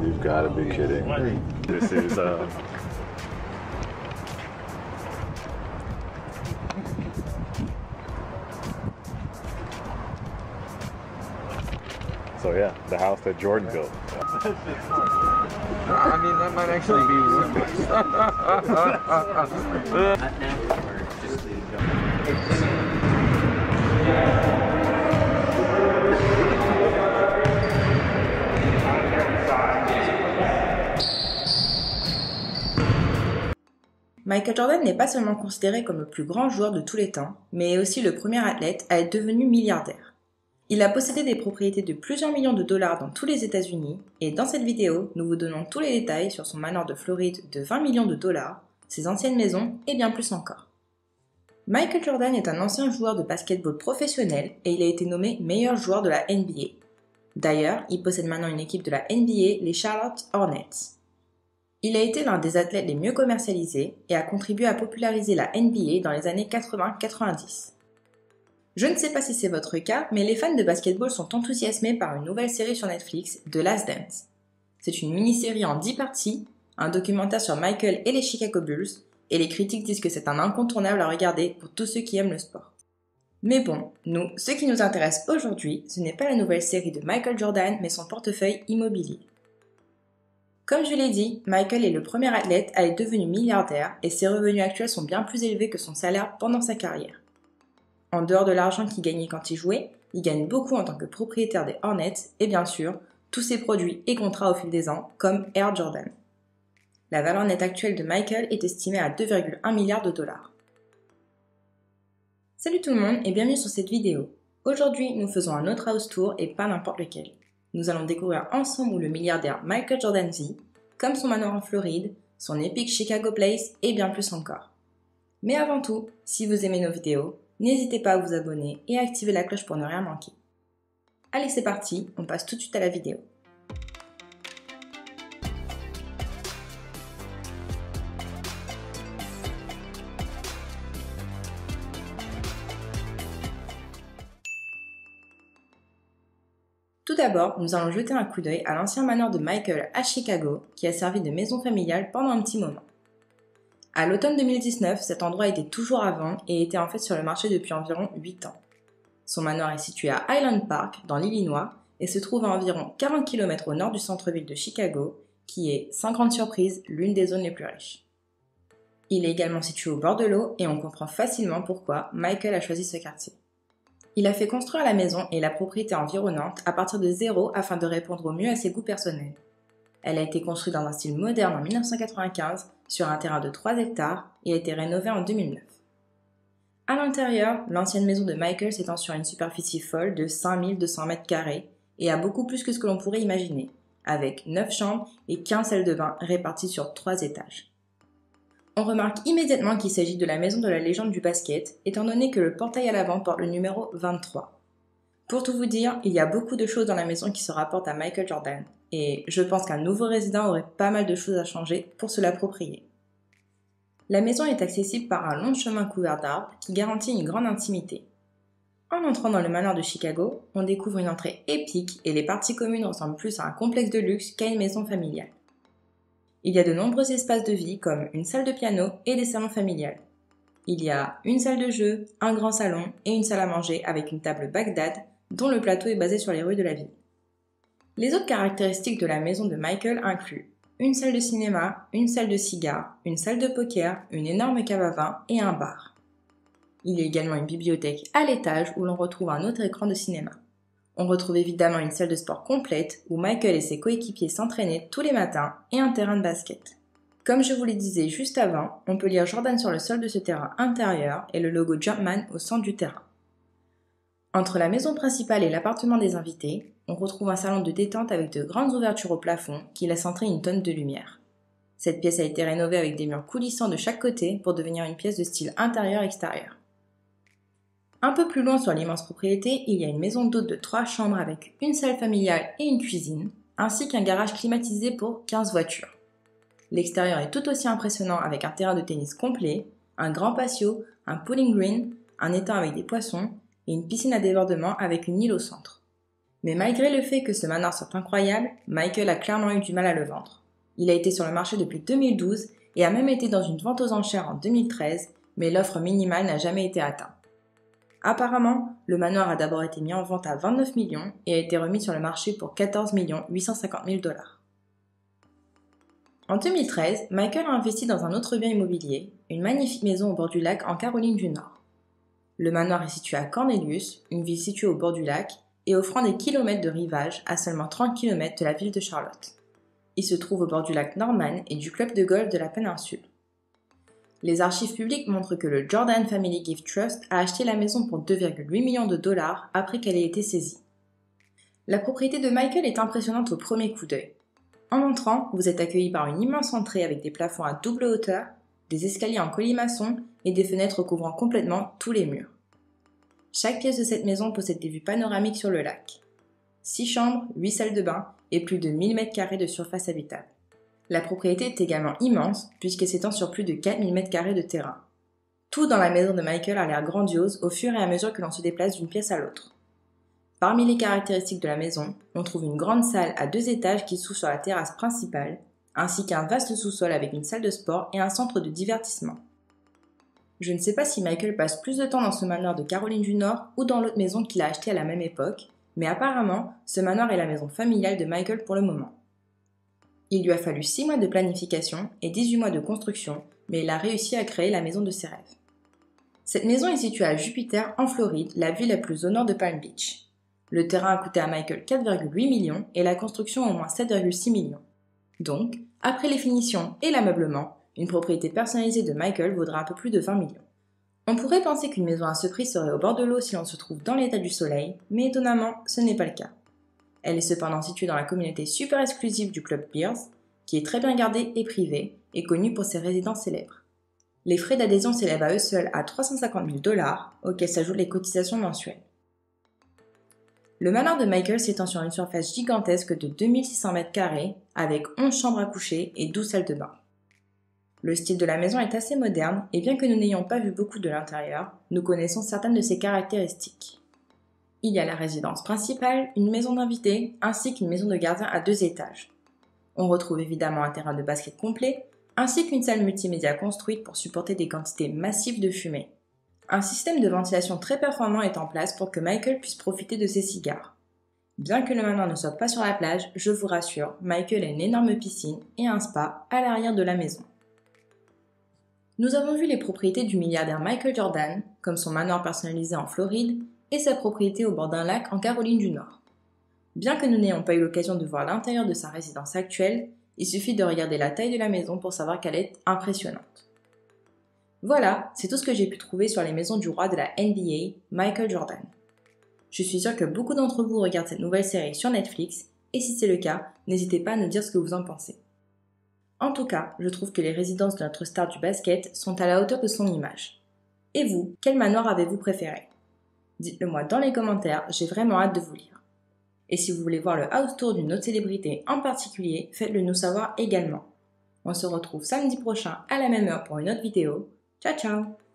You've got to be kidding. This is So yeah, the house that Jordan built. I mean, that might actually be Michael Jordan n'est pas seulement considéré comme le plus grand joueur de tous les temps, mais est aussi le premier athlète à être devenu milliardaire. Il a possédé des propriétés de plusieurs millions de dollars dans tous les États-Unis, et dans cette vidéo, nous vous donnons tous les détails sur son manoir de Floride de 20 millions de dollars, ses anciennes maisons et bien plus encore. Michael Jordan est un ancien joueur de basketball professionnel et il a été nommé meilleur joueur de la NBA. D'ailleurs, il possède maintenant une équipe de la NBA, les Charlotte Hornets. Il a été l'un des athlètes les mieux commercialisés et a contribué à populariser la NBA dans les années 80-90. Je ne sais pas si c'est votre cas, mais les fans de basketball sont enthousiasmés par une nouvelle série sur Netflix, The Last Dance. C'est une mini-série en 10 parties, un documentaire sur Michael et les Chicago Bulls, et les critiques disent que c'est un incontournable à regarder pour tous ceux qui aiment le sport. Mais bon, nous, ce qui nous intéresse aujourd'hui, ce n'est pas la nouvelle série de Michael Jordan, mais son portefeuille immobilier. Comme je l'ai dit, Michael est le premier athlète à être devenu milliardaire et ses revenus actuels sont bien plus élevés que son salaire pendant sa carrière. En dehors de l'argent qu'il gagnait quand il jouait, il gagne beaucoup en tant que propriétaire des Hornets et bien sûr, tous ses produits et contrats au fil des ans, comme Air Jordan. La valeur nette actuelle de Michael est estimée à 2,1 milliards de dollars. Salut tout le monde et bienvenue sur cette vidéo. Aujourd'hui, nous faisons un autre house tour et pas n'importe lequel. Nous allons découvrir ensemble où le milliardaire Michael Jordan vit, comme son manoir en Floride, son épique Chicago Place et bien plus encore. Mais avant tout, si vous aimez nos vidéos, n'hésitez pas à vous abonner et à activer la cloche pour ne rien manquer. Allez, c'est parti, on passe tout de suite à la vidéo. Tout d'abord, nous allons jeter un coup d'œil à l'ancien manoir de Michael à Chicago, qui a servi de maison familiale pendant un petit moment. À l'automne 2019, cet endroit était toujours à vendre et était en fait sur le marché depuis environ 8 ans. Son manoir est situé à Highland Park, dans l'Illinois, et se trouve à environ 40 km au nord du centre-ville de Chicago, qui est, sans grande surprise, l'une des zones les plus riches. Il est également situé au bord de l'eau et on comprend facilement pourquoi Michael a choisi ce quartier. Il a fait construire la maison et la propriété environnante à partir de zéro afin de répondre au mieux à ses goûts personnels. Elle a été construite dans un style moderne en 1995 sur un terrain de 3 hectares et a été rénovée en 2009. À l'intérieur, l'ancienne maison de Michael s'étend sur une superficie folle de 5200 m² et a beaucoup plus que ce que l'on pourrait imaginer, avec 9 chambres et 15 salles de bain réparties sur 3 étages. On remarque immédiatement qu'il s'agit de la maison de la légende du basket, étant donné que le portail à l'avant porte le numéro 23. Pour tout vous dire, il y a beaucoup de choses dans la maison qui se rapportent à Michael Jordan, et je pense qu'un nouveau résident aurait pas mal de choses à changer pour se l'approprier. La maison est accessible par un long chemin couvert d'arbres qui garantit une grande intimité. En entrant dans le manoir de Chicago, on découvre une entrée épique et les parties communes ressemblent plus à un complexe de luxe qu'à une maison familiale. Il y a de nombreux espaces de vie comme une salle de piano et des salons familiales. Il y a une salle de jeu, un grand salon et une salle à manger avec une table Bagdad dont le plateau est basé sur les rues de la ville. Les autres caractéristiques de la maison de Michael incluent une salle de cinéma, une salle de cigares, une salle de poker, une énorme cave à vin et un bar. Il y a également une bibliothèque à l'étage où l'on retrouve un autre écran de cinéma. On retrouve évidemment une salle de sport complète où Michael et ses coéquipiers s'entraînaient tous les matins et un terrain de basket. Comme je vous le disais juste avant, on peut lire Jordan sur le sol de ce terrain intérieur et le logo Jumpman au centre du terrain. Entre la maison principale et l'appartement des invités, on retrouve un salon de détente avec de grandes ouvertures au plafond qui laissent entrer une tonne de lumière. Cette pièce a été rénovée avec des murs coulissants de chaque côté pour devenir une pièce de style intérieur-extérieur. Un peu plus loin sur l'immense propriété, il y a une maison d'hôte de 3 chambres avec une salle familiale et une cuisine, ainsi qu'un garage climatisé pour 15 voitures. L'extérieur est tout aussi impressionnant avec un terrain de tennis complet, un grand patio, un pulling green, un étang avec des poissons et une piscine à débordement avec une île au centre. Mais malgré le fait que ce manoir soit incroyable, Michael a clairement eu du mal à le vendre. Il a été sur le marché depuis 2012 et a même été dans une vente aux enchères en 2013, mais l'offre minimale n'a jamais été atteinte. Apparemment, le manoir a d'abord été mis en vente à 29 millions et a été remis sur le marché pour 14 850 000 $. En 2013, Michael a investi dans un autre bien immobilier, une magnifique maison au bord du lac en Caroline du Nord. Le manoir est situé à Cornelius, une ville située au bord du lac, et offrant des kilomètres de rivage à seulement 30 km de la ville de Charlotte. Il se trouve au bord du lac Norman et du club de golf de la péninsule. Les archives publiques montrent que le Jordan Family Gift Trust a acheté la maison pour 2,8 millions de dollars après qu'elle ait été saisie. La propriété de Michael est impressionnante au premier coup d'œil. En entrant, vous êtes accueilli par une immense entrée avec des plafonds à double hauteur, des escaliers en colimaçon et des fenêtres couvrant complètement tous les murs. Chaque pièce de cette maison possède des vues panoramiques sur le lac. 6 chambres, 8 salles de bain et plus de 1000 m² de surface habitable. La propriété est également immense puisqu'elle s'étend sur plus de 4000 m² de terrain. Tout dans la maison de Michael a l'air grandiose au fur et à mesure que l'on se déplace d'une pièce à l'autre. Parmi les caractéristiques de la maison, on trouve une grande salle à 2 étages qui s'ouvre sur la terrasse principale, ainsi qu'un vaste sous-sol avec une salle de sport et un centre de divertissement. Je ne sais pas si Michael passe plus de temps dans ce manoir de Caroline du Nord ou dans l'autre maison qu'il a achetée à la même époque, mais apparemment, ce manoir est la maison familiale de Michael pour le moment. Il lui a fallu 6 mois de planification et 18 mois de construction, mais il a réussi à créer la maison de ses rêves. Cette maison est située à Jupiter, en Floride, la ville la plus au nord de Palm Beach. Le terrain a coûté à Michael 4,8 millions et la construction au moins 7,6 millions. Donc, après les finitions et l'ameublement, une propriété personnalisée de Michael vaudra un peu plus de 20 millions. On pourrait penser qu'une maison à ce prix serait au bord de l'eau si l'on se trouve dans l'état du soleil, mais étonnamment, ce n'est pas le cas. Elle est cependant située dans la communauté super exclusive du Club Beers, qui est très bien gardée et privée, et connue pour ses résidents célèbres. Les frais d'adhésion s'élèvent à eux seuls à 350 000 $, auxquels s'ajoutent les cotisations mensuelles. Le manoir de Michael s'étend sur une surface gigantesque de 2600 m², avec 11 chambres à coucher et 12 salles de bain. Le style de la maison est assez moderne, et bien que nous n'ayons pas vu beaucoup de l'intérieur, nous connaissons certaines de ses caractéristiques. Il y a la résidence principale, une maison d'invités, ainsi qu'une maison de gardien à 2 étages. On retrouve évidemment un terrain de basket complet, ainsi qu'une salle multimédia construite pour supporter des quantités massives de fumée. Un système de ventilation très performant est en place pour que Michael puisse profiter de ses cigares. Bien que le manoir ne soit pas sur la plage, je vous rassure, Michael a une énorme piscine et un spa à l'arrière de la maison. Nous avons vu les propriétés du milliardaire Michael Jordan, comme son manoir personnalisé en Floride et sa propriété au bord d'un lac en Caroline du Nord. Bien que nous n'ayons pas eu l'occasion de voir l'intérieur de sa résidence actuelle, il suffit de regarder la taille de la maison pour savoir qu'elle est impressionnante. Voilà, c'est tout ce que j'ai pu trouver sur les maisons du roi de la NBA, Michael Jordan. Je suis sûre que beaucoup d'entre vous regardent cette nouvelle série sur Netflix, et si c'est le cas, n'hésitez pas à nous dire ce que vous en pensez. En tout cas, je trouve que les résidences de notre star du basket sont à la hauteur de son image. Et vous, quel manoir avez-vous préféré? Dites-le moi dans les commentaires, j'ai vraiment hâte de vous lire. Et si vous voulez voir le house tour d'une autre célébrité en particulier, faites-le nous savoir également. On se retrouve samedi prochain à la même heure pour une autre vidéo. Ciao ciao!